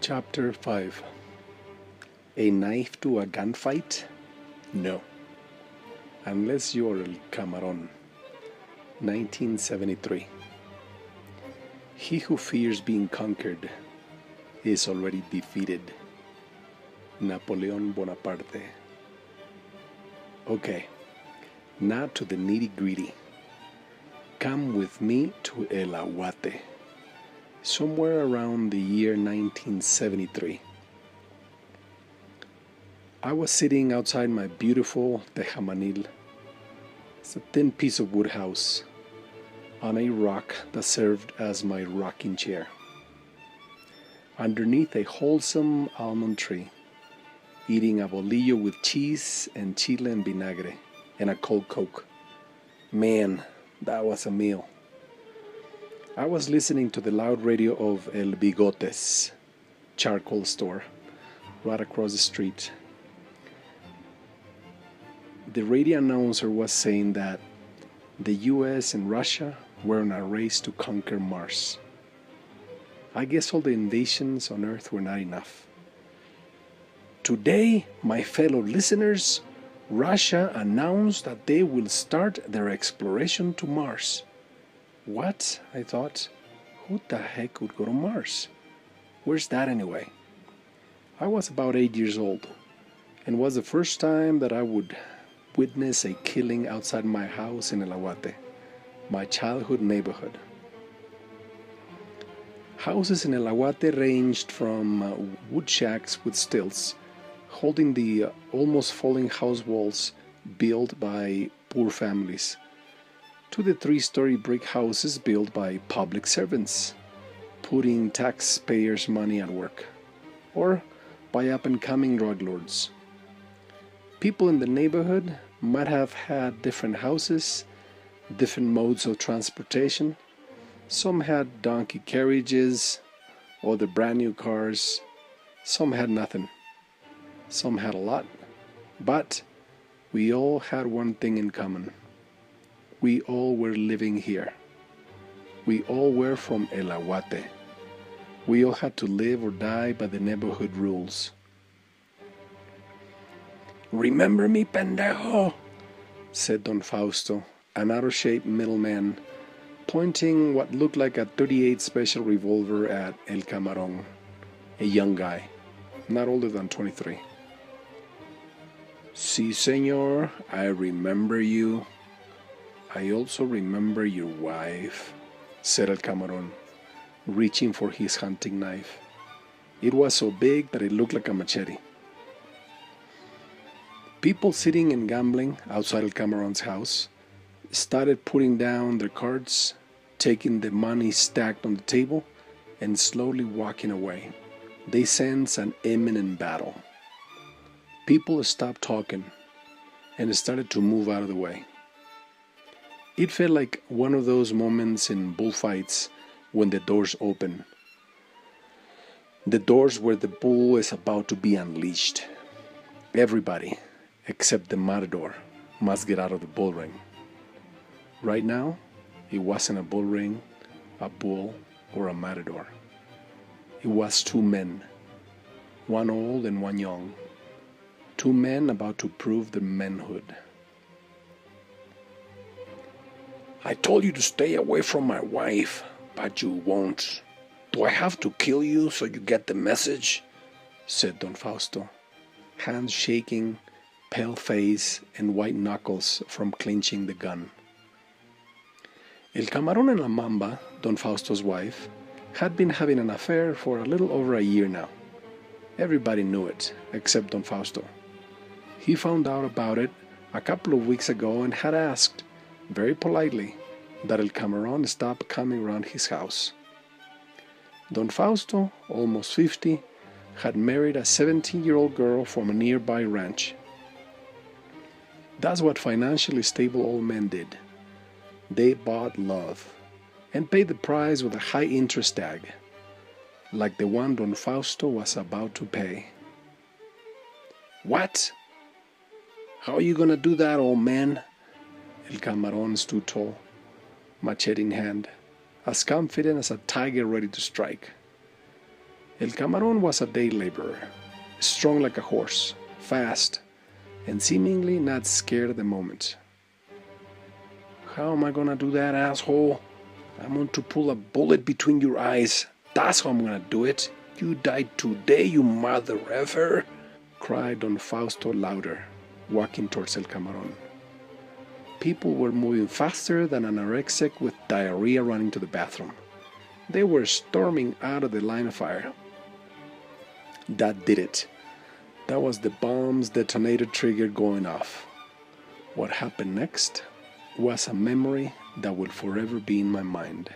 Chapter 5. A knife to a gunfight? No. Unless you're El Camarón. 1973. He who fears being conquered is already defeated. Napoleon Bonaparte. Okay, now to the nitty-gritty. Come with me to El Aguate, somewhere around the year 1973. I was sitting outside my beautiful tejamanil. It's a thin piece of wood house on a rock that served as my rocking chair. Underneath a wholesome almond tree, eating a bolillo with cheese and chile and vinagre and a cold Coke. Man, that was a meal. I was listening to the loud radio of El Bigotes charcoal store right across the street. The radio announcer was saying that the US and Russia were on a race to conquer Mars. I guess all the invasions on Earth were not enough. Today, my fellow listeners, Russia announced that they will start their exploration to Mars. What? I thought. Who the heck would go to Mars? Where's that anyway? I was about 8 years old, and was the first time that I would witness a killing outside my house in El Aguate, my childhood neighborhood. Houses in El Aguate ranged from wood shacks with stilts, holding the almost falling house walls built by poor families, to the 3-story brick houses built by public servants, putting taxpayers' money at work, or by up-and-coming drug lords. People in the neighborhood might have had different houses, different modes of transportation. Some had donkey carriages, other brand new cars. Some had nothing. Some had a lot. But we all had one thing in common. We all were living here. We all were from El Aguate. We all had to live or die by the neighborhood rules. "Remember me, pendejo," said Don Fausto, an out-of-shape middleman, pointing what looked like a .38 special revolver at El Camarón, a young guy, not older than 23. "Si, señor, I remember you. I also remember your wife," said El Camarón, reaching for his hunting knife. It was so big that it looked like a machete. People sitting and gambling outside El Camarón's house started putting down their cards, taking the money stacked on the table, and slowly walking away. They sensed an imminent battle. People stopped talking and started to move out of the way. It felt like one of those moments in bullfights when the doors open. The doors where the bull is about to be unleashed. Everybody, except the matador, must get out of the bull ring. Right now, it wasn't a bull ring, a bull, or a matador. It was two men, one old and one young. Two men about to prove their manhood. "I told you to stay away from my wife, but you won't. Do I have to kill you so you get the message?" said Don Fausto, hands shaking, pale face, and white knuckles from clenching the gun. El Camarón and La Mamba, Don Fausto's wife, had been having an affair for a little over a year now. Everybody knew it, except Don Fausto. He found out about it a couple of weeks ago and had asked, very politely, that El Camarón stop coming around his house. Don Fausto, almost 50, had married a 17-year-old girl from a nearby ranch. That's what financially stable old men did. They bought love and paid the price with a high-interest tag, like the one Don Fausto was about to pay. "What? How are you gonna do that, old man?" El Camarón stood tall, machete in hand, as confident as a tiger ready to strike. El Camarón was a day laborer, strong like a horse, fast, and seemingly not scared at the moment. How am I gonna do that, asshole? I'm going to pull a bullet between your eyes. That's how I'm gonna do it. You died today, you mother effer, cried Don Fausto louder, walking towards El Camarón. People were moving faster than an anorexic with diarrhea running to the bathroom. They were storming out of the line of fire. That did it. That was the bomb's detonator trigger going off. What happened next was a memory that will forever be in my mind.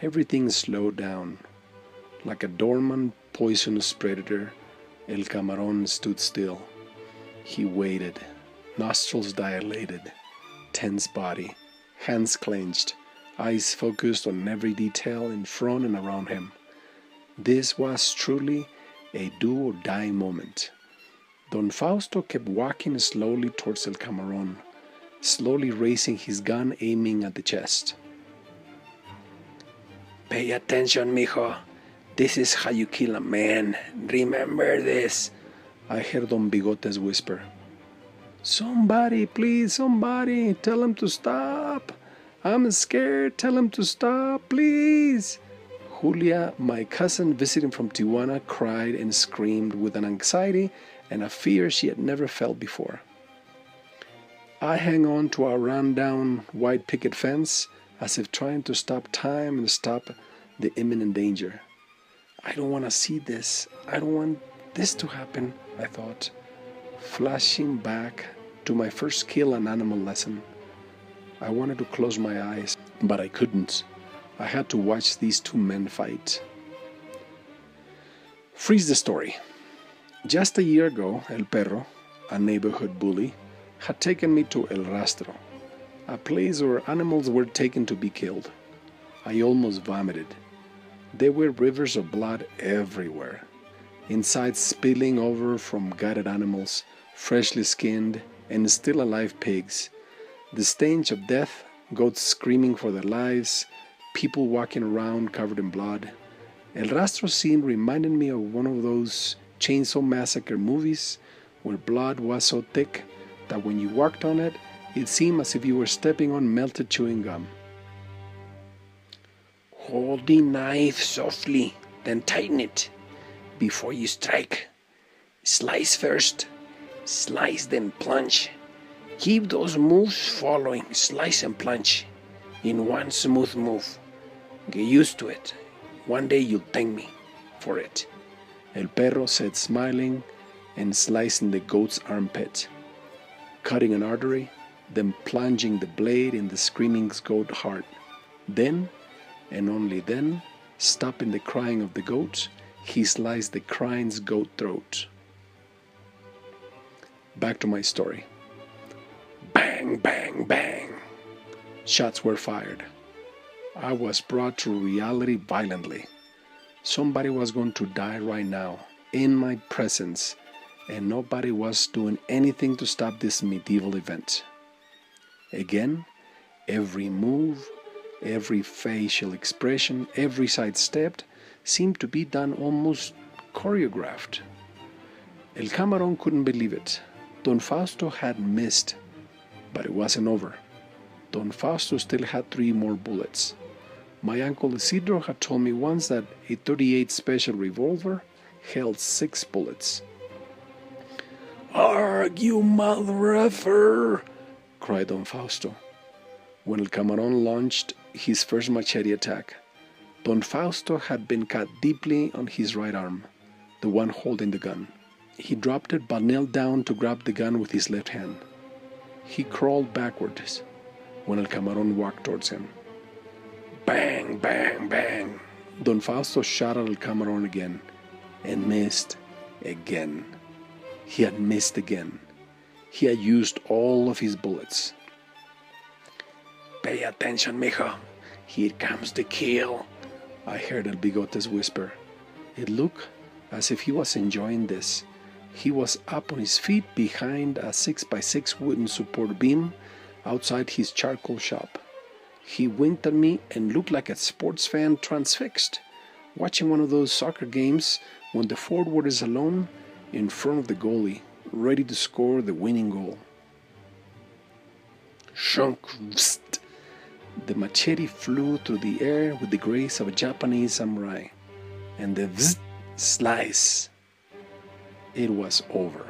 Everything slowed down. Like a dormant, poisonous predator, El Camarón stood still. He waited, nostrils dilated, tense body, hands clenched, eyes focused on every detail in front and around him. This was truly a do-or-die moment. Don Fausto kept walking slowly towards El Camarón, slowly raising his gun, aiming at the chest. Pay attention, mijo. This is how you kill a man. Remember this, I heard Don Bigotes whisper. Somebody, please, somebody, tell him to stop. I'm scared, tell him to stop, please. Julia, my cousin visiting from Tijuana, cried and screamed with an anxiety and a fear she had never felt before. I hung on to our run-down white picket fence as if trying to stop time and stop the imminent danger. I don't want to see this. I don't want this to happen, I thought, flashing back to my first kill and animal lesson. I wanted to close my eyes, but I couldn't. I had to watch these two men fight. Freeze the story. Just a year ago, El Perro, a neighborhood bully, had taken me to El Rastro, a place where animals were taken to be killed. I almost vomited. There were rivers of blood everywhere, inside spilling over from gutted animals, freshly skinned and still alive pigs, the stench of death, goats screaming for their lives, people walking around covered in blood. El Rastro scene reminded me of one of those Chainsaw Massacre movies where blood was so thick that when you walked on it, it seemed as if you were stepping on melted chewing gum. Hold the knife softly, then tighten it before you strike. Slice first, slice then plunge. Keep those moves following, slice and plunge, in one smooth move. Get used to it. One day you'll thank me for it, El Perro said, smiling and slicing the goat's armpit, cutting an artery, then plunging the blade in the screaming goat heart. Then, and only then, stopping the crying of the goat, he sliced the crying goat throat. Back to my story. Bang, bang, bang. Shots were fired. I was brought to reality violently. Somebody was going to die right now, in my presence, and nobody was doing anything to stop this medieval event. Again, every move, every facial expression, every sidestep seemed to be done almost choreographed. El Camarón couldn't believe it. Don Fausto had missed, but it wasn't over. Don Fausto still had 3 more bullets. My uncle Isidro had told me once that a .38 special revolver held 6 bullets. "Arg, you mother effer!" cried Don Fausto. When El Camarón launched his first machete attack, Don Fausto had been cut deeply on his right arm, the one holding the gun. He dropped it but knelt down to grab the gun with his left hand. He crawled backwards when El Camarón walked towards him. Bang, bang, bang. Don Fausto shot at El Camarón again and missed again. He had missed again. He had used all of his bullets. "Pay attention, mijo. Here comes the kill," I heard El Bigotes whisper. It looked as if he was enjoying this. He was up on his feet behind a 6x6 wooden support beam outside his charcoal shop. He winked at me and looked like a sports fan transfixed. watching one of those soccer games when the forward is alone in front of the goalie, ready to score the winning goal. Shunk! Vst. The machete flew through the air with the grace of a Japanese samurai, and the vst slice. It was over.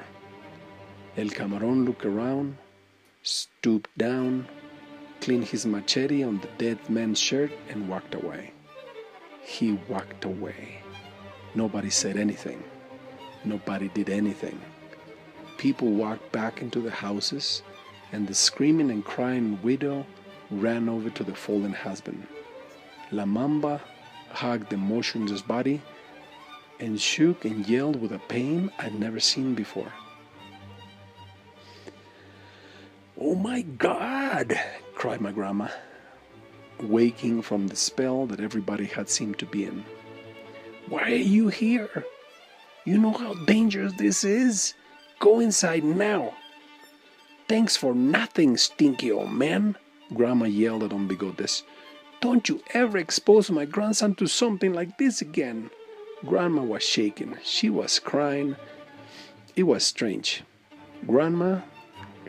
El Camarón looked around, stooped down, cleaned his machete on the dead man's shirt, and walked away. He walked away. Nobody said anything. Nobody did anything. People walked back into the houses, and the screaming and crying widow ran over to the fallen husband. La Mamba hugged the motionless body and shook and yelled with a pain I'd never seen before. "Oh my God!" cried my grandma, waking from the spell that everybody had seemed to be in. "Why are you here? You know how dangerous this is? Go inside now." "Thanks for nothing, stinky old man," Grandma yelled at Don Bigotes. "Don't you ever expose my grandson to something like this again." Grandma was shaking. She was crying. It was strange. Grandma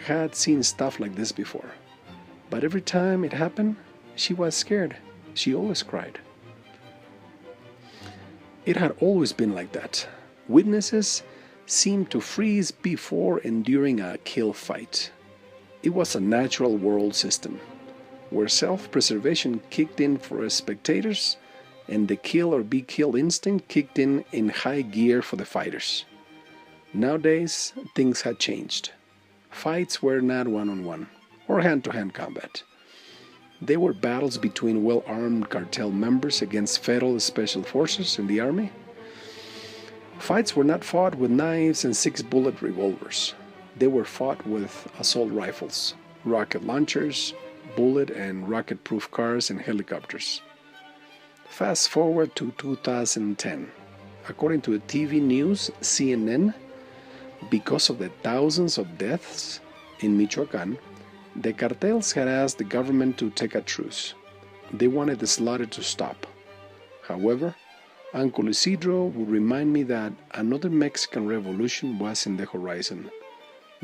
had seen stuff like this before, but every time it happened, she was scared. She always cried. It had always been like that. Witnesses seemed to freeze before and during a kill fight. It was a natural world system, where self-preservation kicked in for spectators, and the kill or be killed instinct kicked in high gear for the fighters. Nowadays, things had changed. Fights were not one-on-one or hand-to-hand combat. They were battles between well-armed cartel members against federal special forces in the army. Fights were not fought with knives and 6-bullet revolvers. They were fought with assault rifles, rocket launchers, bullet and rocket-proof cars and helicopters. Fast forward to 2010. According to the TV news, CNN, because of the thousands of deaths in Michoacán, the cartels had asked the government to take a truce. They wanted the slaughter to stop. However, Uncle Isidro would remind me that another Mexican revolution was in the horizon.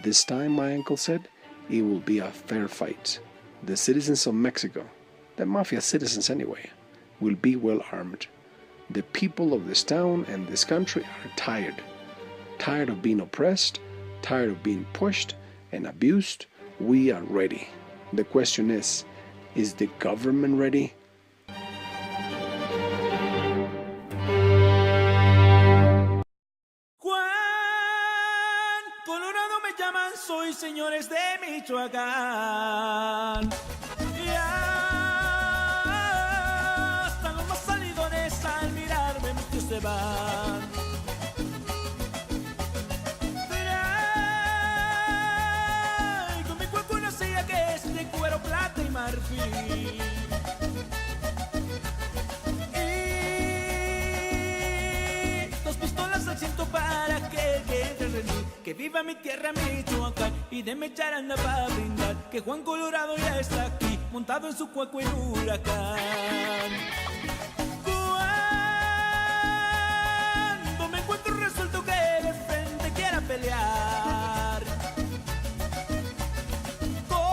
This time, my uncle said, it will be a fair fight. The citizens of Mexico, the mafia citizens anyway, will be well armed. The people of this town and this country are tired. Tired of being oppressed, tired of being pushed and abused. We are ready. The question is the government ready? Juan, Colorado me llaman, soy señores de Michoacán. Ya están los más salidones al mirarme, muchos se van. Traigo mi cuerpo una silla que es de cuero, plata y marfil. Y dos pistolas al cinto para que entre rendir. Que viva mi tierra, Michoacán, y déme charanda para brindar. Que Juan Colorado ya está aquí, montado en su cuaco en huracán. Cuando me encuentro resuelto que de frente quiera pelear, con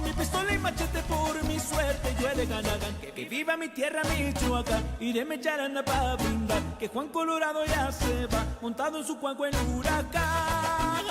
mi pistola y machete por mi suerte yo he de ganar. Que viva mi tierra, Michoacán, y déme charanda para brindar. Que Juan Colorado ya se va, montado en su cuaco en huracán.